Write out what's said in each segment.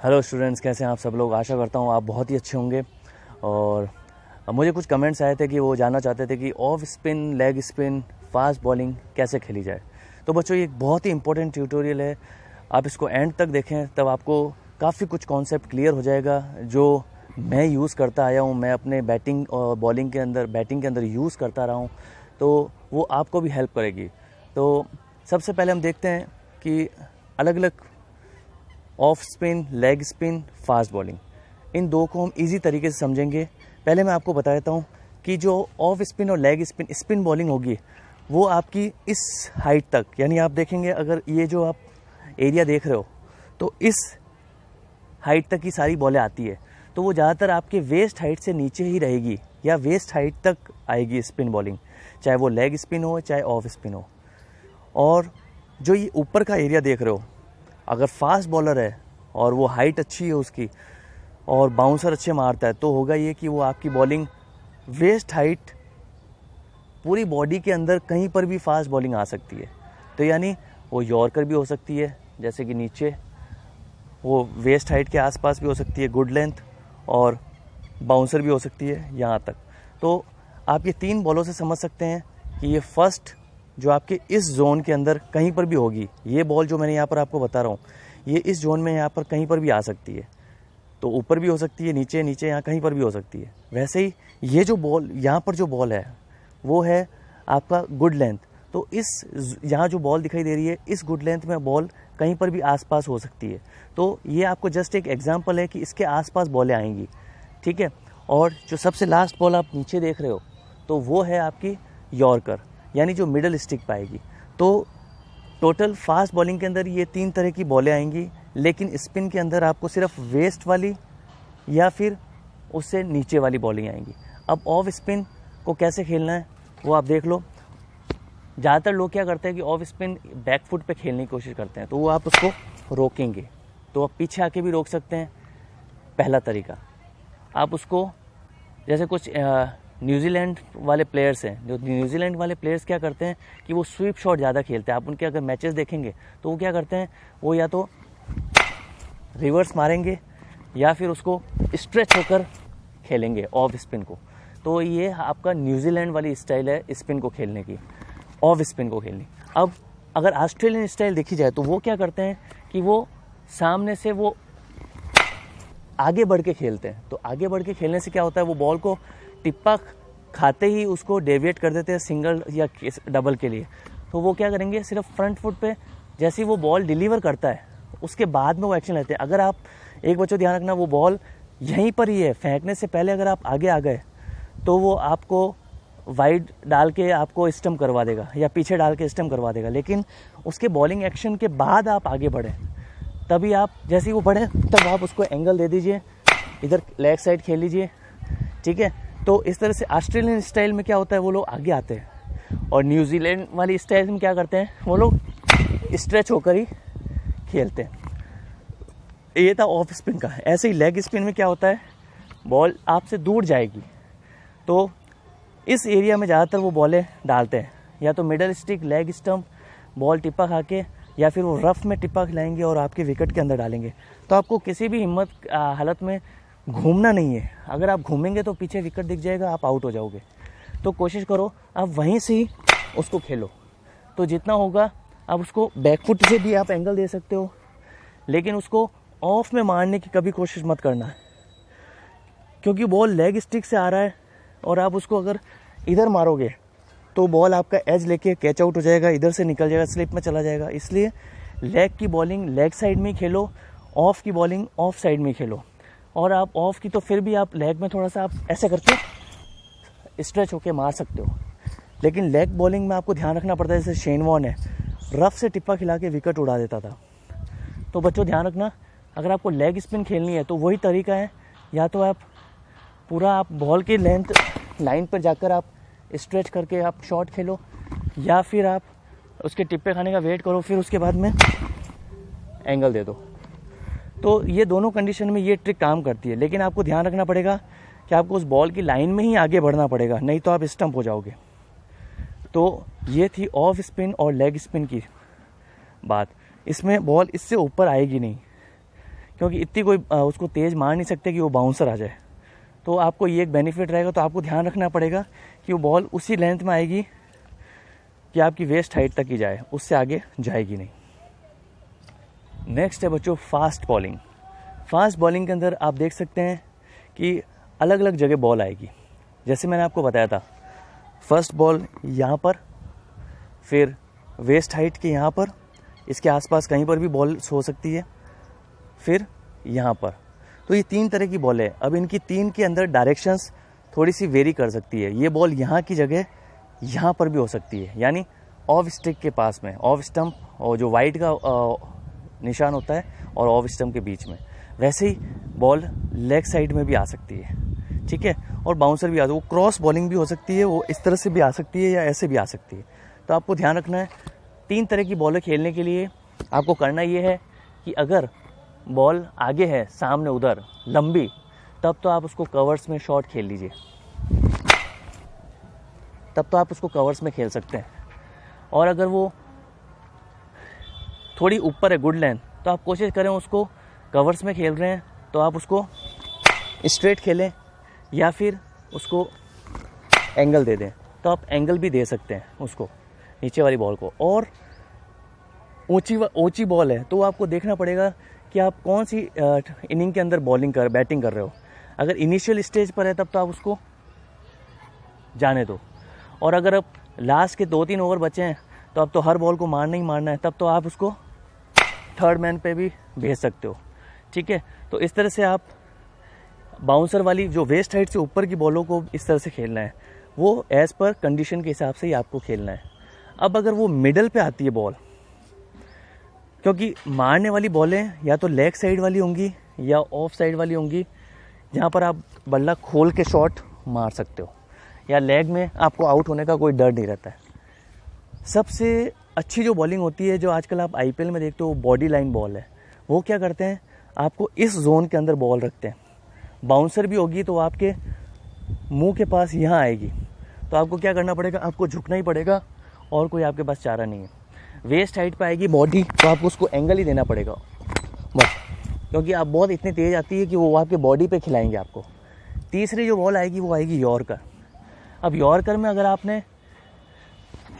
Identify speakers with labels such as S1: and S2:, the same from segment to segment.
S1: Hello students, कैसे हैं आप सब लोग। आशा करता हूँ आप बहुत ही अच्छे होंगे। और मुझे कुछ कमेंट्स आए थे कि वो जानना चाहते थे कि of spin, leg spin, fast bowling कैसे खेली जाए। तो बच्चों, ये एक बहुत ही इंपॉर्टेंट ट्यूटोरियल है। आप इसको एंड तक देखें, तब आपको काफ़ी कुछ कॉन्सेप्ट क्लियर हो जाएगा जो मैं यूज़ करता आया हूँ। मैं अपने बैटिंग और बैटिंग के अंदर यूज़ करता रहा हूँ, तो वो आपको भी हेल्प करेगी। तो सबसे पहले हम देखते हैं कि अलग अलग off spin, leg spin, fast bowling, इन दो को हम इजी तरीके से समझेंगे। पहले मैं आपको बता देता हूँ कि जो ऑफ स्पिन और लेग स्पिन स्पिन बॉलिंग होगी वो आपकी इस हाइट तक, यानी आप देखेंगे अगर ये जो आप एरिया देख रहे हो तो इस हाइट तक की सारी बॉलें आती है, तो वो ज़्यादातर आपके वेस्ट हाइट से नीचे ही रहेगी या वेस्ट हाइट तक आएगी स्पिन बॉलिंग, चाहे वो लेग स्पिन हो चाहे ऑफ स्पिन हो। और जो ये ऊपर का एरिया देख रहे हो, अगर फास्ट बॉलर है और वो हाइट अच्छी है उसकी और बाउंसर अच्छे मारता है, तो होगा ये कि वो आपकी बॉलिंग वेस्ट हाइट पूरी बॉडी के अंदर कहीं पर भी फास्ट बॉलिंग आ सकती है। तो यानी वो यॉर्कर भी हो सकती है, जैसे कि नीचे वो वेस्ट हाइट के आसपास भी हो सकती है, गुड लेंथ, और बाउंसर भी हो सकती है यहाँ तक। तो आप ये 3 बॉलों से समझ सकते हैं कि ये फर्स्ट जो आपके इस जोन के अंदर कहीं पर भी होगी, ये बॉल जो मैंने यहाँ पर आपको बता रहा हूँ, ये इस जोन में यहाँ पर कहीं पर भी आ सकती है। तो ऊपर भी हो सकती है, नीचे नीचे यहाँ कहीं पर भी हो सकती है। वैसे ही ये जो बॉल यहाँ पर जो बॉल है वो है आपका गुड लेंथ। तो इस यहाँ जो बॉल दिखाई दे रही है, इस गुड लेंथ में बॉल कहीं पर भी आसपास हो सकती है। तो ये आपको जस्ट एक एग्जांपल है कि इसके आसपास बॉलें आएंगी, ठीक है। और जो सबसे लास्ट बॉल आप नीचे देख रहे हो, तो वो है आपकी यॉर्कर, यानी जो मिडल स्टिक पाएगी। तो टोटल फास्ट बॉलिंग के अंदर ये 3 तरह की बॉलें आएंगी, लेकिन स्पिन के अंदर आपको सिर्फ वेस्ट वाली या फिर उससे नीचे वाली बॉलिंग आएंगी। अब ऑफ स्पिन को कैसे खेलना है वो आप देख लो। ज़्यादातर लोग क्या करते हैं कि ऑफ स्पिन बैक फुट पे खेलने की कोशिश करते हैं, तो वो आप उसको रोकेंगे, तो आप पीछे आके भी रोक सकते हैं। पहला तरीका, आप उसको, जैसे कुछ न्यूजीलैंड वाले प्लेयर्स हैं, जो न्यूजीलैंड वाले प्लेयर्स क्या करते हैं कि वो स्वीप शॉट ज़्यादा खेलते हैं। आप उनके अगर मैचेस देखेंगे तो वो क्या करते हैं, वो या तो रिवर्स मारेंगे या फिर उसको स्ट्रेच होकर खेलेंगे ऑफ स्पिन को। तो ये आपका न्यूजीलैंड वाली स्टाइल है स्पिन को खेलने की, ऑफ स्पिन को खेलनी। अब अगर ऑस्ट्रेलियन स्टाइल देखी जाए तो वो क्या करते हैं कि वो सामने से वो आगे बढ़ के खेलते हैं। तो आगे बढ़ के खेलने से क्या होता है, वो बॉल को टिप्पा खाते ही उसको डेविएट कर देते हैं सिंगल या डबल के लिए। तो वो क्या करेंगे, सिर्फ फ्रंट फुट पे जैसे ही वो बॉल डिलीवर करता है उसके बाद में वो एक्शन लेते हैं। अगर आप एक बच्चों ध्यान रखना, वो बॉल यहीं पर ही है, फेंकने से पहले अगर आप आगे आ गए तो वो आपको वाइड डाल के आपको स्टंप करवा देगा या पीछे डाल के स्टंप करवा देगा। लेकिन उसके बॉलिंग एक्शन के बाद आप आगे बढ़े, तभी आप जैसे ही वो बढ़े तब आप उसको एंगल दे दीजिए, इधर लेग साइड खेल लीजिए, ठीक है। तो इस तरह से ऑस्ट्रेलियन स्टाइल में क्या होता है, वो लोग आगे आते हैं, और न्यूजीलैंड वाली स्टाइल में क्या करते हैं, वो लोग स्ट्रेच होकर ही खेलते हैं। ये था ऑफ स्पिन का। ऐसे ही लेग स्पिन में क्या होता है, बॉल आपसे दूर जाएगी, तो इस एरिया में ज़्यादातर वो बॉलें डालते हैं, या तो middle stick, leg stump, ball टिप्पा खा के, या फिर वो रफ में टिप्पा खिलाएंगे और आपके विकेट के अंदर डालेंगे। तो आपको किसी भी हालत में घूमना नहीं है। अगर आप घूमेंगे तो पीछे विकेट दिख जाएगा, आप आउट हो जाओगे। तो कोशिश करो आप वहीं से ही उसको खेलो। तो जितना होगा आप उसको बैक फुट से भी आप एंगल दे सकते हो, लेकिन उसको ऑफ में मारने की कभी कोशिश मत करना, क्योंकि बॉल लेग स्टिक से आ रहा है और आप उसको अगर इधर मारोगे तो बॉल आपका एज लेके कैच आउट हो जाएगा, इधर से निकल जाएगा, स्लिप में चला जाएगा। इसलिए लेग की बॉलिंग लेग साइड में ही खेलो, ऑफ की बॉलिंग ऑफ साइड में ही खेलो। और आप ऑफ की तो फिर भी आप लेग में थोड़ा सा आप ऐसे करके स्ट्रेच होके मार सकते हो, लेकिन लेग बॉलिंग में आपको ध्यान रखना पड़ता है। जैसे शेन वॉर्न है, रफ से टिप्पा खिला के विकेट उड़ा देता था। तो बच्चों ध्यान रखना, अगर आपको लेग स्पिन खेलनी है तो वही तरीका है, या तो आप पूरा आप बॉल की लेंथ लाइन पर जाकर आप स्ट्रेच करके आप शॉट खेलो, या फिर आप उसके टिप्पे खाने का वेट करो, फिर उसके बाद में एंगल दे दो। तो ये दोनों कंडीशन में ये ट्रिक काम करती है, लेकिन आपको ध्यान रखना पड़ेगा कि आपको उस बॉल की लाइन में ही आगे बढ़ना पड़ेगा, नहीं तो आप स्टंप हो जाओगे। तो ये थी ऑफ स्पिन और लेग स्पिन की बात। इसमें बॉल इससे ऊपर आएगी नहीं, क्योंकि इतनी कोई उसको तेज़ मार नहीं सकते कि वो बाउंसर आ जाए। तो आपको ये एक बेनिफिट रहेगा। तो आपको ध्यान रखना पड़ेगा कि वो बॉल उसी लेंथ में आएगी कि आपकी वेस्ट हाइट तक ही जाए, उससे आगे जाएगी नहीं। नेक्स्ट है बच्चों फास्ट बॉलिंग। फास्ट बॉलिंग के अंदर आप देख सकते हैं कि अलग अलग जगह बॉल आएगी। जैसे मैंने आपको बताया था, फर्स्ट बॉल यहाँ पर, फिर वेस्ट हाइट के यहाँ पर, इसके आसपास कहीं पर भी बॉल हो सकती है, फिर यहाँ पर। तो ये 3 तरह की बॉल है। अब इनकी 3 के अंदर डायरेक्शंस थोड़ी सी वेरी कर सकती है। ये बॉल यहाँ की जगह यहाँ पर भी हो सकती है, यानी ऑफ स्टिक के पास में, ऑफ स्टंप और जो वाइट का निशान होता है और ऑफ स्टंप के बीच में। वैसे ही बॉल लेग साइड में भी आ सकती है, ठीक है। और बाउंसर भी आता है, वो क्रॉस बॉलिंग भी हो सकती है, वो इस तरह से भी आ सकती है या ऐसे भी आ सकती है। तो आपको ध्यान रखना है 3 तरह की बॉलें खेलने के लिए आपको करना ये है कि अगर बॉल आगे है सामने उधर लंबी, तब तो आप उसको कवर्स में शॉट खेल लीजिए, तब तो आप उसको कवर्स में खेल सकते हैं। और अगर वो थोड़ी ऊपर है गुड लेंथ, तो आप कोशिश करें उसको कवर्स में खेल रहे हैं तो आप उसको स्ट्रेट खेलें या फिर उसको एंगल दे दें। तो आप एंगल भी दे सकते हैं उसको, नीचे वाली बॉल को। और ऊंची बॉल है तो आपको देखना पड़ेगा कि आप कौन सी इनिंग के अंदर बैटिंग कर रहे हो। अगर इनिशियल स्टेज पर है तब तो आप उसको जाने दो, और अगर अब लास्ट के 2-3 ओवर बचे हैं तो अब तो हर बॉल को मारना ही मारना है, तब तो आप उसको थर्ड मैन पे भी भेज सकते हो, ठीक है। तो इस तरह से आप बाउंसर वाली जो वेस्ट हाइट से ऊपर की बॉलों को इस तरह से खेलना है, वो एज पर कंडीशन के हिसाब से ही आपको खेलना है। अब अगर वो मिडल पे आती है बॉल, क्योंकि मारने वाली बॉलें या तो लेग साइड वाली होंगी या ऑफ साइड वाली होंगी, जहाँ पर आप बल्ला खोल के शॉट मार सकते हो, या लेग में आपको आउट होने का कोई डर नहीं रहता है। सबसे अच्छी जो बॉलिंग होती है, जो आजकल आप आईपीएल में देखते हो, बॉडी लाइन बॉल है। वो क्या करते हैं, आपको इस जोन के अंदर बॉल रखते हैं। बाउंसर भी होगी तो आपके मुंह के पास यहाँ आएगी, तो आपको क्या करना पड़ेगा, आपको झुकना ही पड़ेगा और कोई आपके पास चारा नहीं है। वेस्ट हाइट पे आएगी बॉडी तो आपको उसको एंगल ही देना पड़ेगा बस, क्योंकि आप बहुत इतनी तेज़ आती है कि वो आपके बॉडी पे खिलाएंगे आपको। तीसरी जो बॉल आएगी वो आएगी यॉर्कर। अब यॉर्कर में अगर आपने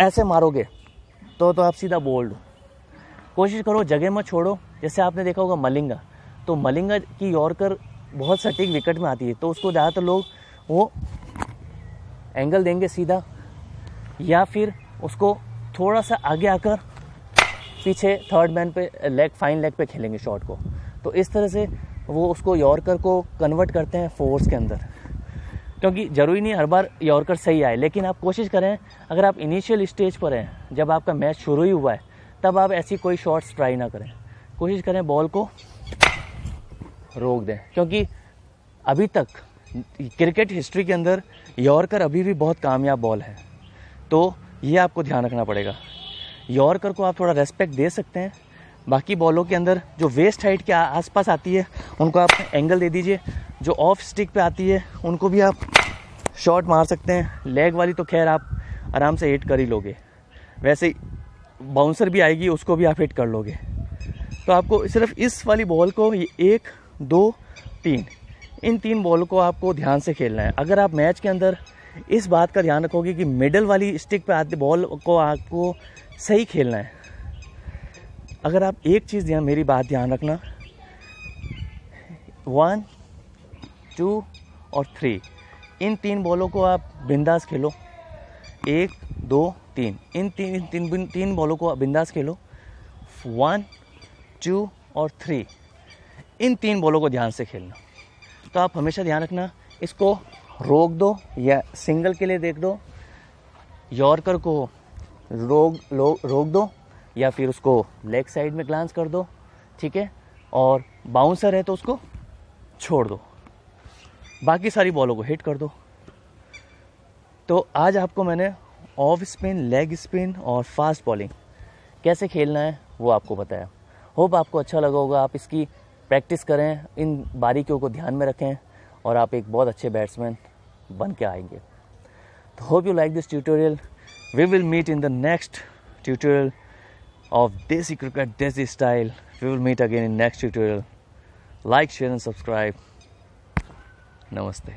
S1: ऐसे मारोगे तो आप सीधा बोल्ड हो। कोशिश करो जगह मत छोड़ो। जैसे आपने देखा होगा मलिंगा, तो मलिंगा की यॉर्कर बहुत सटीक विकेट में आती है, तो उसको ज़्यादातर लोग वो एंगल देंगे सीधा, या फिर उसको थोड़ा सा आगे आकर पीछे थर्ड मैन पे फाइन लेग पे खेलेंगे शॉट को। तो इस तरह से वो उसको यॉर्कर को कन्वर्ट करते हैं फोर्स के अंदर, क्योंकि ज़रूरी नहीं हर बार यॉर्कर सही आए, लेकिन आप कोशिश करें, अगर आप इनिशियल स्टेज पर हैं, जब आपका मैच शुरू ही हुआ है, तब आप ऐसी कोई शॉट्स ट्राई ना करें। कोशिश करें बॉल को रोक दें, क्योंकि अभी तक क्रिकेट हिस्ट्री के अंदर यॉर्कर अभी भी बहुत कामयाब बॉल है। तो ये आपको ध्यान रखना पड़ेगा। यॉर्कर को आप थोड़ा रेस्पेक्ट दे सकते हैं, बाकी बॉलों के अंदर जो वेस्ट हाइट के आसपास आती है उनको आप एंगल दे दीजिए, जो ऑफ स्टिक पे आती है उनको भी आप शॉट मार सकते हैं। लेग वाली तो खैर आप आराम से हिट कर ही लोगे, वैसे ही बाउंसर भी आएगी उसको भी आप हिट कर लोगे। तो आपको सिर्फ इस वाली बॉल को 1, 2, 3 इन 3 बॉल को आपको ध्यान से खेलना है। अगर आप मैच के अंदर इस बात का ध्यान रखोगे कि मिडल वाली स्टिक पे आती बॉल को आपको सही खेलना है। अगर आप एक चीज़ मेरी बात ध्यान रखना, 1, 2 और 3 इन 3 बॉलों को आप बिंदास खेलो। 1, 2, 3 इन तीन बॉलों को बिंदास खेलो। 1, 2 और 3 इन 3 बॉलों को ध्यान से खेलना। तो आप हमेशा ध्यान रखना, इसको रोक दो या सिंगल के लिए देख दो, यॉर्कर को रोक दो या फिर उसको लेग साइड में ग्लांस कर दो, ठीक है। और बाउंसर है तो उसको छोड़ दो, बाकी सारी बॉलों को हिट कर दो। तो आज आपको मैंने ऑफ स्पिन, लेग स्पिन और फास्ट बॉलिंग कैसे खेलना है वो आपको बताया। होप आपको अच्छा लगा होगा। आप इसकी प्रैक्टिस करें, इन बारीकियों को ध्यान में रखें और आप एक बहुत अच्छे बैट्समैन बन के आएंगे। तो hope you like this tutorial. We will meet in the next tutorial of Desi Cricket, Desi Style. We will meet again in next tutorial. Like share and subscribe. नमस्ते।